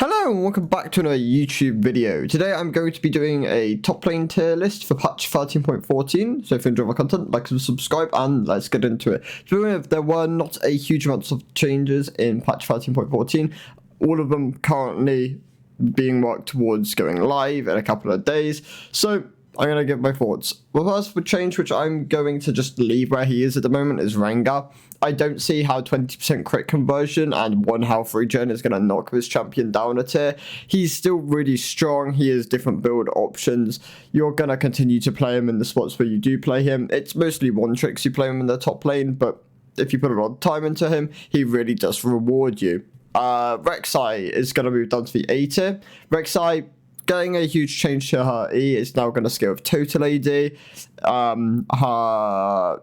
Hello and welcome back to another YouTube video. Today I'm going to be doing a top lane tier list for patch 13.14. So if you enjoy my content, like and subscribe and let's get into it. There were not a huge amounts of changes in patch 13.14. All of them currently being worked towards going live in a couple of days. So I'm going to give my thoughts. The first change, which I'm going to just leave where he is at the moment, is Rengar. I don't see how 20% crit conversion and 1 health regen is going to knock this champion down a tier. He's still really strong. He has different build options. You're going to continue to play him in the spots where you do play him. It's mostly one tricks you play him in the top lane, but if you put a lot of time into him, he really does reward you. Rek'Sai is going to move down to the A tier. Rek'Sai getting a huge change to her E. It's now going to scale with total AD. Her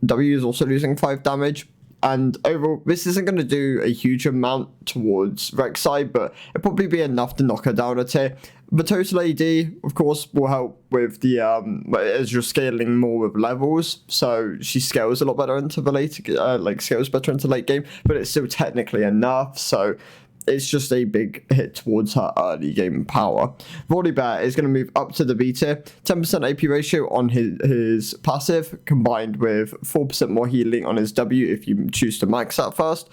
W is also losing 5 damage. And overall, this isn't going to do a huge amount towards Rek'Sai, but it'll probably be enough to knock her down a tier. The total AD, of course, will help with the, as you're scaling more with levels, so she scales a lot better into the late, scales better into late game, but it's still technically enough, so it's just a big hit towards her early game power. Volibear is going to move up to the B tier. 10% AP ratio on his passive, combined with 4% more healing on his W if you choose to max that first.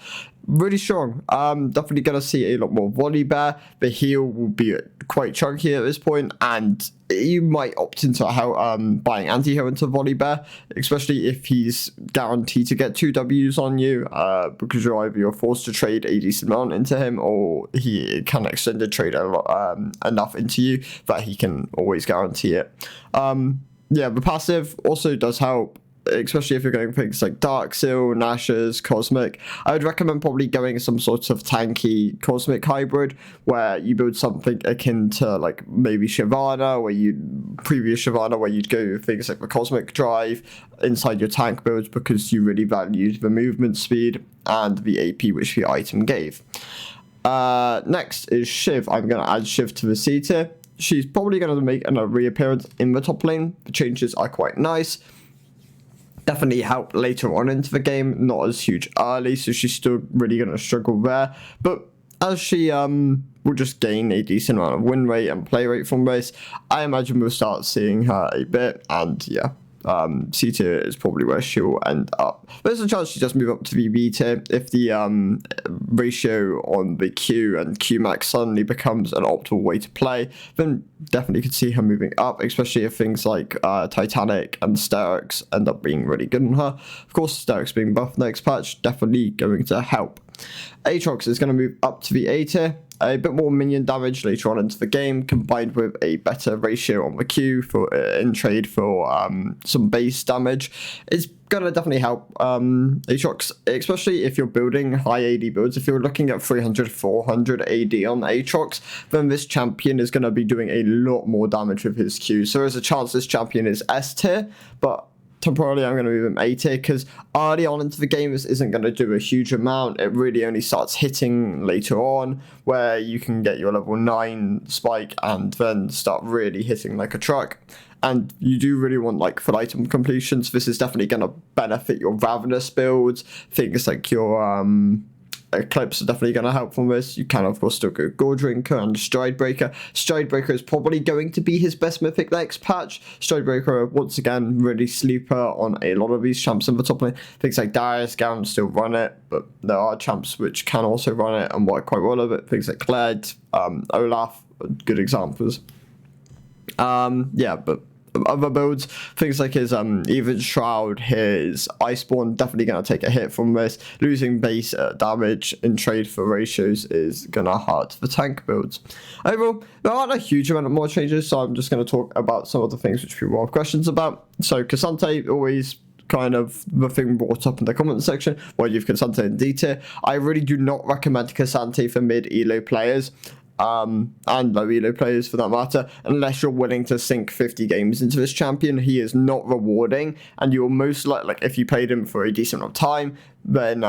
Really strong. Definitely going to see a lot more Volibear. The heal will be quite chunky at this point, and you might opt into buying anti-heal into Volibear, especially if he's guaranteed to get 2 Ws on you, because you're forced to trade a decent amount into him, or he can extend the trade a lot, enough into you that he can always guarantee it. Yeah, the passive also does help, especially if you're going things like Dark Seal, Nasus, Cosmic. I would recommend probably going some sort of tanky Cosmic hybrid where you build something akin to like maybe Shyvana, where you'd go things like the Cosmic Drive inside your tank builds because you really valued the movement speed and the AP which the item gave. Next is Shiv. I'm going to add Shiv to the C tier. She's probably going to make a reappearance in the top lane. The changes are quite nice. Definitely help later on into the game, not as huge early, so she's still really going to struggle there. But as she will just gain a decent amount of win rate and play rate from this, I imagine we'll start seeing her a bit, and yeah. C tier is probably where she'll end up. There's a chance she does move up to the B tier if the ratio on the Q and Q max suddenly becomes an optimal way to play. Then definitely could see her moving up, especially if things like Titanic and Steraks end up being really good on her. Of course, Steraks being buffed next patch, definitely going to help. Aatrox is going to move up to the A tier. A bit more minion damage later on into the game, combined with a better ratio on the Q for in trade for some base damage. It's gonna definitely help Aatrox, especially if you're building high AD builds. If you're looking at 300-400 AD on Aatrox, then this champion is gonna be doing a lot more damage with his Q. So there's a chance this champion is S tier, but temporarily I'm going to move him A tier because early on into the game this isn't going to do a huge amount. It really only starts hitting later on, where you can get your level 9 spike and then start really hitting like a truck. And you do really want like full item completions. This is definitely going to benefit your Ravenous builds. Things like your Eclipse are definitely going to help from this. You can of course still go Goredrinker and Stridebreaker. Stridebreaker is probably going to be his best mythic next patch. Stridebreaker, once again, really sleeper on a lot of these champs in the top lane. Things like Darius, Garen still run it, but there are champs which can also run it and work quite well with it. Things like Kled, Olaf, good examples. Yeah, but other builds, things like his Even Shroud, his Iceborne, definitely going to take a hit from this. Losing base damage in trade for ratios is going to hurt the tank builds. Overall, there aren't a huge amount of more changes, so I'm just going to talk about some of the things which people have questions about. So Ksante, always kind of the thing brought up in the comment section, where you've Ksante in D tier. I really do not recommend Ksante for mid-elo players. And low elo players for that matter, unless you're willing to sink 50 games into this champion. He is not rewarding, and you're most likely, like if you played him for a decent amount of time, then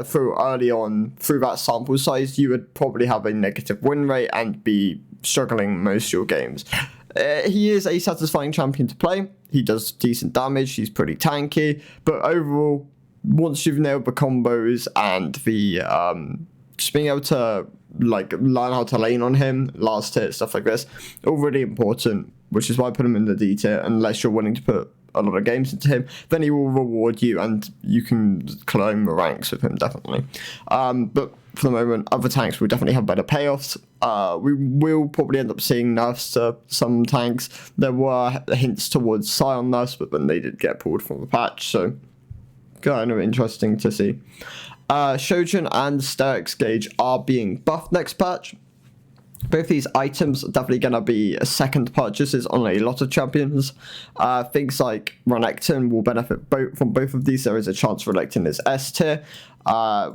through early on, through that sample size, you would probably have a negative win rate and be struggling most of your games. He is a satisfying champion to play. He does decent damage, he's pretty tanky, but overall, once you've nailed the combos and the just being able to like learn how to lane on him, last hit, stuff like this, all really important, which is why I put him in the D tier. Unless you're willing to put a lot of games into him, then he will reward you and you can climb the ranks with him, definitely. But for the moment, other tanks will definitely have better payoffs. We will probably end up seeing nerfs to some tanks. There were hints towards Sion nerfs, but then they did get pulled from the patch, so kind of interesting to see. Shojin and Steraks gauge are being buffed next patch. Both these items are definitely going to be second purchases on a lot of champions. Things like Renekton will benefit from both of these. There is a chance Renekton is S tier.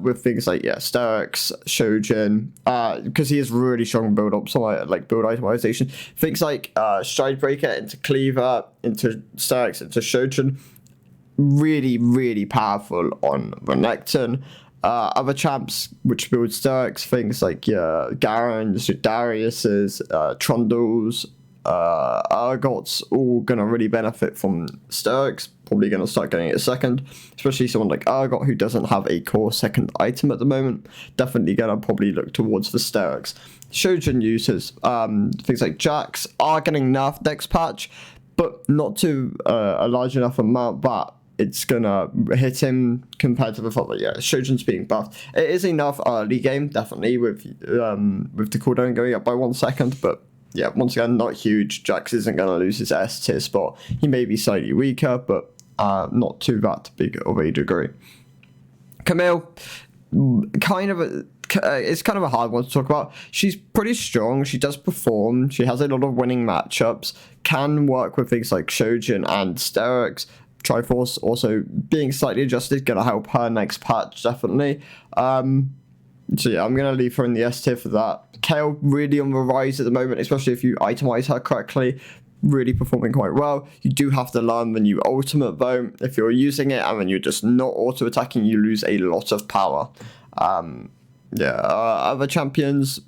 With things like, Steraks, Shojin, because he is really strong build up, so like build itemization. Things like Stridebreaker into Cleaver, into Steraks, into Shojin. Really, really powerful on Renekton. Other champs which build Steraks, things like Garens, Darius's, Trundles, Argots, all gonna really benefit from Steraks. Probably gonna start getting it second, especially someone like Argot who doesn't have a core second item at the moment. Definitely gonna probably look towards the Steraks. Shojin users, things like Jax are getting nerfed next patch, but not to a large enough amount that it's gonna hit him compared to the fact that Shojin's being buffed. It is enough early game, definitely, with the cooldown going up by 1 second, but once again, not huge. Jax isn't gonna lose his S tier spot. He may be slightly weaker, but not to that big of a degree. Camille, it's kind of a hard one to talk about. She's pretty strong. She does perform. She has a lot of winning matchups. Can work with things like Shojin and Steraks. Triforce also being slightly adjusted, gonna help her next patch, definitely. So I'm gonna leave her in the S tier for that. Kayle really on the rise at the moment, especially if you itemize her correctly. Really performing quite well. You do have to learn the new ultimate though. If you're using it and then you're just not auto attacking, you lose a lot of power. Other champions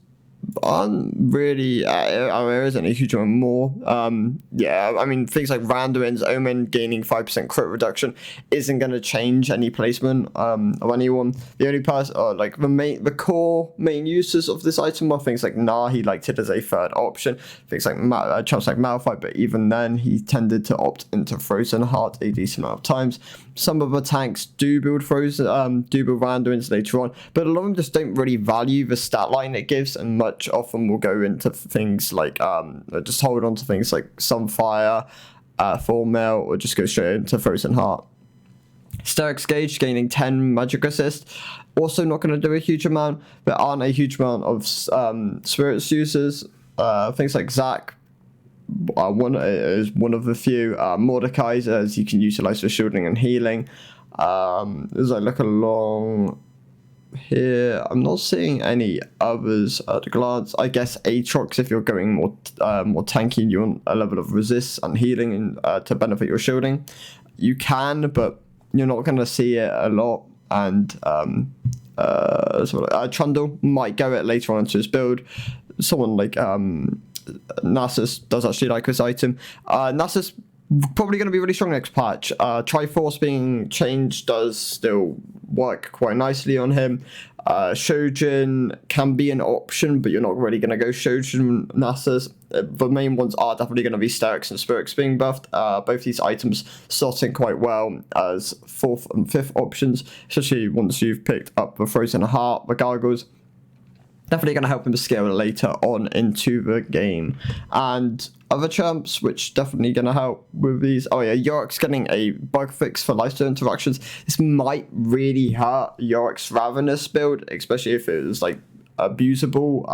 aren't really, there isn't a huge amount more. I mean, things like Randuin's Omen gaining 5% crit reduction isn't going to change any placement of anyone. The only person, the core main uses of this item are things like he liked it as a third option. Things like champs like Malphite, but even then he tended to opt into Frozen Heart a decent amount of times. Some of the tanks do build Randuins later on, but a lot of them just don't really value the stat line it gives, and much often will go into things like just hold on to things like Sunfire, Full Mail, or just go straight into Frozen Heart. Steraks gauge gaining 10 magic resist, also not going to do a huge amount. There aren't a huge amount of spirits users. Things like Zac is one of the few. Mordekaiser, as you can utilize for shielding and healing. As I look along here, I'm not seeing any others at a glance. I guess Aatrox, if you're going more tanky and you want a level of resist and healing to benefit your shielding, you can, but you're not going to see it a lot. And Trundle might go it later on into his build. Someone like Nasus does actually like this item. Nasus probably going to be really strong next patch. Triforce being changed does still work quite nicely on him. Shojin can be an option, but you're not really going to go Shojin Nasus. The main ones are definitely going to be Steraks and Spirix being buffed. Both these items sorting quite well as 4th and 5th options, especially once you've picked up the Frozen Heart, the Gargoyles. Definitely going to help him scale later on into the game. And other champs, which definitely going to help with these. Yorick's getting a bug fix for lifesteal interactions. This might really hurt Yorick's Ravenous build, especially if it was like abusable.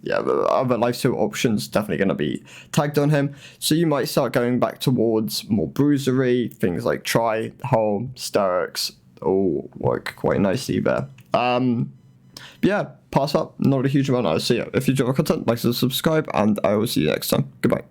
The other lifesteal options definitely going to be tagged on him. So you might start going back towards more bruisery. Things like Tri-Hole, Steraks all work quite nicely there. Pass up, not a huge amount. I'll see you. If you enjoy my content, like and subscribe, and I will see you next time. Goodbye.